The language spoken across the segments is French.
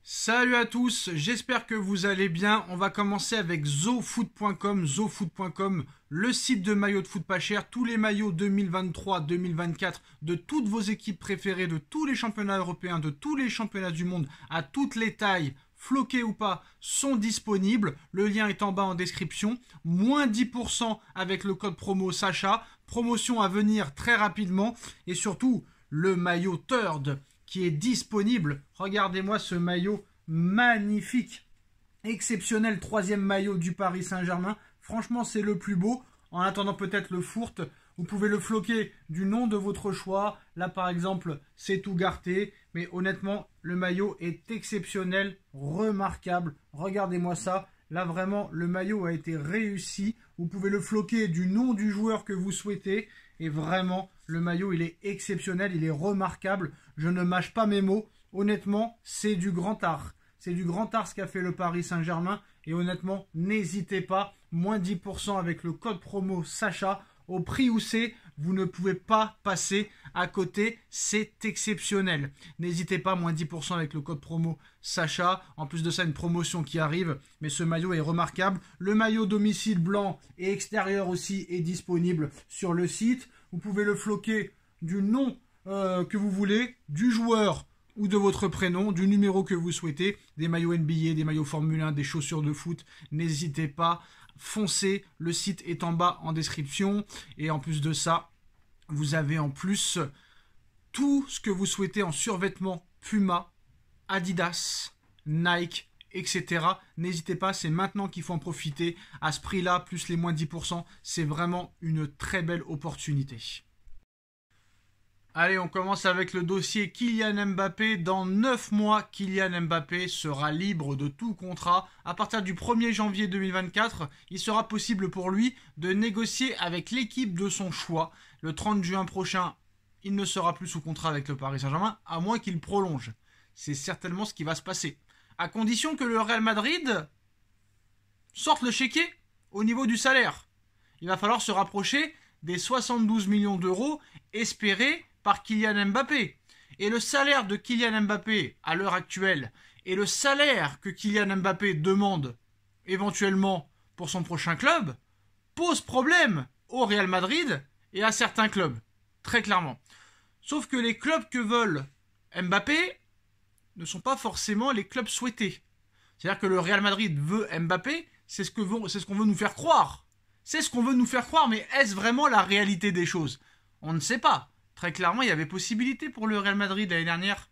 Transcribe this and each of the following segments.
Salut à tous, j'espère que vous allez bien. On va commencer avec zofoot.com. Zofoot.com, le site de maillots de foot pas cher. Tous les maillots 2023-2024 de toutes vos équipes préférées, de tous les championnats européens, de tous les championnats du monde, à toutes les tailles, floqués ou pas, sont disponibles. Le lien est en bas en description. Moins 10% avec le code promo Sacha. Promotion à venir très rapidement. Et surtout, le maillot Third qui est disponible. Regardez-moi ce maillot magnifique, exceptionnel, troisième maillot du Paris Saint-Germain. Franchement, c'est le plus beau. En attendant peut-être le fourth, vous pouvez le floquer du nom de votre choix. Là, par exemple, c'est Ugarte. Mais honnêtement, le maillot est exceptionnel, remarquable. Regardez-moi ça. Là, vraiment, le maillot a été réussi. Vous pouvez le floquer du nom du joueur que vous souhaitez. Et vraiment, le maillot, il est exceptionnel, il est remarquable. Je ne mâche pas mes mots. Honnêtement, c'est du grand art. C'est du grand art ce qu'a fait le Paris Saint-Germain. Et honnêtement, n'hésitez pas. Moins 10% avec le code promo Sacha. Au prix où c'est, vous ne pouvez pas passer à côté. C'est exceptionnel. N'hésitez pas, moins 10% avec le code promo Sacha. En plus de ça, une promotion qui arrive. Mais ce maillot est remarquable. Le maillot domicile blanc et extérieur aussi est disponible sur le site. Vous pouvez le floquer du nom que vous voulez, du joueur ou de votre prénom, du numéro que vous souhaitez, des maillots NBA, des maillots Formule 1, des chaussures de foot. N'hésitez pas, foncez, le site est en bas en description. Et en plus de ça, vous avez en plus tout ce que vous souhaitez en survêtements Puma, Adidas, Nike, etc. N'hésitez pas, c'est maintenant qu'il faut en profiter. À ce prix-là, plus les moins 10%, c'est vraiment une très belle opportunité. Allez, on commence avec le dossier Kylian Mbappé. Dans 9 mois, Kylian Mbappé sera libre de tout contrat. À partir du 1er janvier 2024, il sera possible pour lui de négocier avec l'équipe de son choix. Le 30 juin prochain, il ne sera plus sous contrat avec le Paris Saint-Germain, à moins qu'il prolonge. C'est certainement ce qui va se passer. À condition que le Real Madrid sorte le chéquier au niveau du salaire. Il va falloir se rapprocher des 72 millions d'euros espérés par Kylian Mbappé. Et le salaire de Kylian Mbappé à l'heure actuelle et le salaire que Kylian Mbappé demande éventuellement pour son prochain club pose problème au Real Madrid et à certains clubs, très clairement. Sauf que les clubs que veulent Mbappé ne sont pas forcément les clubs souhaités. C'est-à-dire que le Real Madrid veut Mbappé, c'est ce qu'on veut nous faire croire. C'est ce qu'on veut nous faire croire, mais est-ce vraiment la réalité des choses? On ne sait pas. Très clairement, il y avait possibilité pour le Real Madrid l'année dernière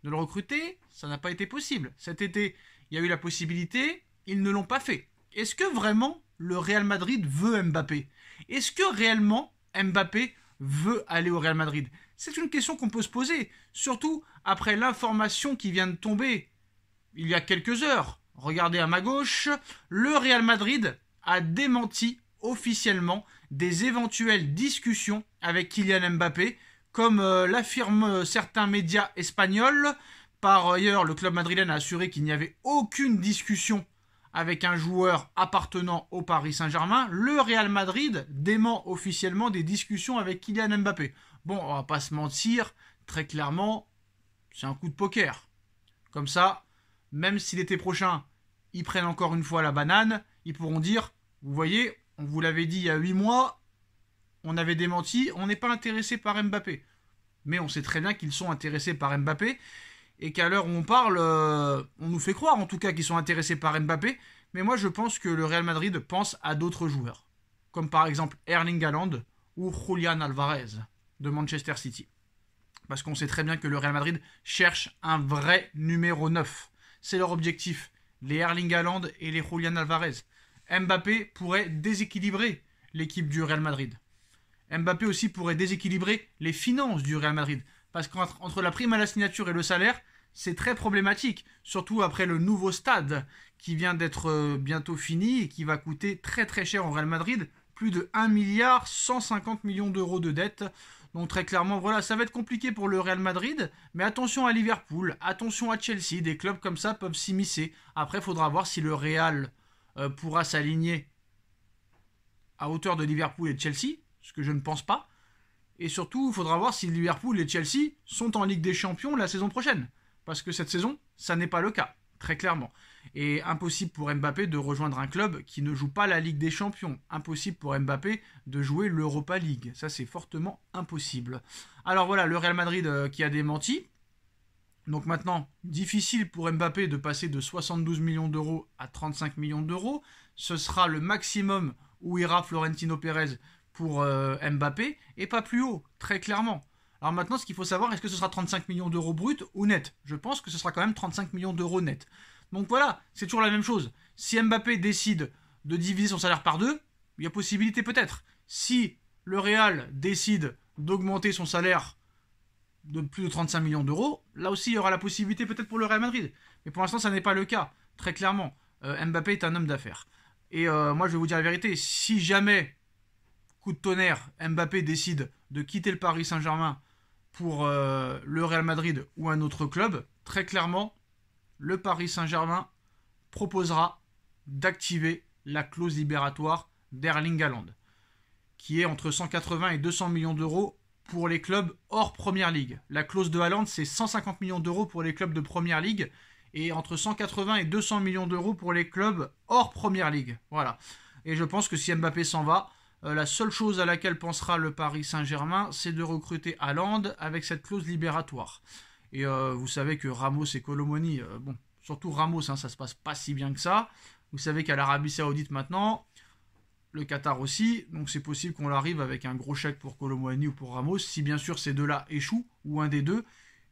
de le recruter. Ça n'a pas été possible. Cet été, il y a eu la possibilité. Ils ne l'ont pas fait. Est-ce que vraiment le Real Madrid veut Mbappé? Est-ce que réellement Mbappé veut aller au Real Madrid? C'est une question qu'on peut se poser. Surtout après l'information qui vient de tomber il y a quelques heures. Regardez à ma gauche. Le Real Madrid a démenti officiellement des éventuelles discussions avec Kylian Mbappé, comme l'affirment certains médias espagnols. Par ailleurs, le club madrilène a assuré qu'il n'y avait aucune discussion avec un joueur appartenant au Paris Saint-Germain. Le Real Madrid dément officiellement des discussions avec Kylian Mbappé. Bon, on va pas se mentir, très clairement, c'est un coup de poker. Comme ça, même si l'été prochain, ils prennent encore une fois la banane, ils pourront dire, vous voyez, on vous l'avait dit il y a 8 mois, on avait démenti, on n'est pas intéressé par Mbappé. Mais on sait très bien qu'ils sont intéressés par Mbappé, et qu'à l'heure où on parle, on nous fait croire en tout cas qu'ils sont intéressés par Mbappé, mais moi je pense que le Real Madrid pense à d'autres joueurs, comme par exemple Erling Haaland ou Julián Alvarez de Manchester City. Parce qu'on sait très bien que le Real Madrid cherche un vrai numéro 9. C'est leur objectif, les Erling Haaland et les Julián Alvarez. Mbappé pourrait déséquilibrer l'équipe du Real Madrid. Mbappé aussi pourrait déséquilibrer les finances du Real Madrid. Parce qu'entre la prime à la signature et le salaire, c'est très problématique. Surtout après le nouveau stade qui vient d'être bientôt fini et qui va coûter très très cher au Real Madrid. Plus de 1 milliard 150 millions d'euros de dettes. Donc très clairement, voilà, ça va être compliqué pour le Real Madrid. Mais attention à Liverpool, attention à Chelsea. Des clubs comme ça peuvent s'immiscer. Après, il faudra voir si le Real pourra s'aligner à hauteur de Liverpool et de Chelsea, ce que je ne pense pas. Et surtout, il faudra voir si Liverpool et Chelsea sont en Ligue des Champions la saison prochaine. Parce que cette saison, ça n'est pas le cas, très clairement. Et impossible pour Mbappé de rejoindre un club qui ne joue pas la Ligue des Champions. Impossible pour Mbappé de jouer l'Europa League. Ça, c'est fortement impossible. Alors voilà, le Real Madrid qui a démenti. Donc maintenant, difficile pour Mbappé de passer de 72 millions d'euros à 35 millions d'euros. Ce sera le maximum où ira Florentino Pérez pour Mbappé, et pas plus haut, très clairement. Alors maintenant, ce qu'il faut savoir, est-ce que ce sera 35 millions d'euros bruts ou net? Je pense que ce sera quand même 35 millions d'euros net. Donc voilà, c'est toujours la même chose. Si Mbappé décide de diviser son salaire par deux, il y a possibilité peut-être. Si le Real décide d'augmenter son salaire de plus de 35 millions d'euros, là aussi il y aura la possibilité peut-être pour le Real Madrid. Mais pour l'instant, ça n'est pas le cas, très clairement. Mbappé est un homme d'affaires. Et moi, je vais vous dire la vérité, si jamais, coup de tonnerre, Mbappé décide de quitter le Paris Saint-Germain pour le Real Madrid ou un autre club, très clairement, le Paris Saint-Germain proposera d'activer la clause libératoire d'Erling Haaland, qui est entre 180 et 200 millions d'euros pour les clubs hors Première Ligue. La clause de Haaland, c'est 150 millions d'euros pour les clubs de Première Ligue et entre 180 et 200 millions d'euros pour les clubs hors Première Ligue. Voilà. Et je pense que si Mbappé s'en va, la seule chose à laquelle pensera le Paris Saint-Germain, c'est de recruter Haaland avec cette clause libératoire. Et vous savez que Ramos et Colomoni, bon, surtout Ramos, hein, ça se passe pas si bien que ça. Vous savez qu'à l'Arabie Saoudite maintenant, le Qatar aussi, donc c'est possible qu'on arrive avec un gros chèque pour Colomoni ou pour Ramos, si bien sûr ces deux-là échouent, ou un des deux.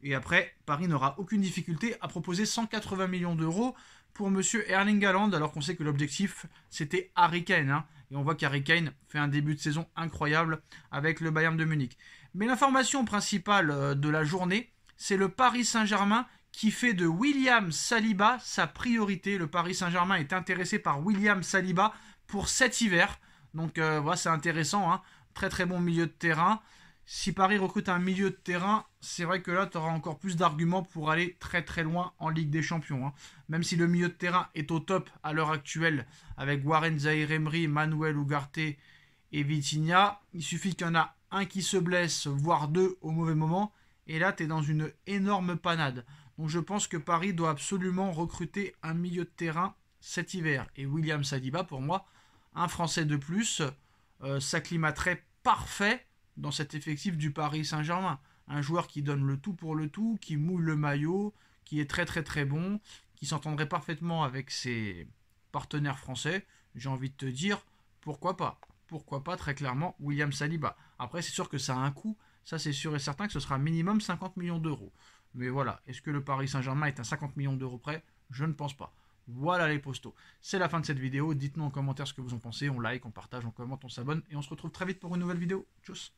Et après, Paris n'aura aucune difficulté à proposer 180 millions d'euros pour monsieur Erling Haaland, alors qu'on sait que l'objectif c'était Harry Kane, hein. Et on voit qu'Harry Kane fait un début de saison incroyable avec le Bayern de Munich. Mais l'information principale de la journée, c'est le Paris Saint-Germain qui fait de William Saliba sa priorité. Le Paris Saint-Germain est intéressé par William Saliba pour cet hiver. Donc voilà, c'est intéressant, hein. Très très bon milieu de terrain. Si Paris recrute un milieu de terrain, c'est vrai que là, tu auras encore plus d'arguments pour aller très très loin en Ligue des Champions, hein. Même si le milieu de terrain est au top à l'heure actuelle, avec Warren Zaïre-Emery, Manuel Ugarte et Vitinha, il suffit qu'il y en a un qui se blesse, voire deux au mauvais moment, et là, tu es dans une énorme panade. Donc je pense que Paris doit absolument recruter un milieu de terrain cet hiver. Et William Saliba, pour moi, un Français de plus, s'acclimaterait parfait dans cet effectif du Paris Saint-Germain. Un joueur qui donne le tout pour le tout, qui mouille le maillot, qui est très très très bon, qui s'entendrait parfaitement avec ses partenaires français. J'ai envie de te dire, pourquoi pas? Pourquoi pas très clairement William Saliba. Après, c'est sûr que ça a un coût. Ça, c'est sûr et certain que ce sera minimum 50 millions d'euros. Mais voilà, est-ce que le Paris Saint-Germain est à 50 millions d'euros près? Je ne pense pas. Voilà les postos. C'est la fin de cette vidéo. Dites-nous en commentaire ce que vous en pensez. On like, on partage, on commente, on s'abonne. Et on se retrouve très vite pour une nouvelle vidéo. Tchuss!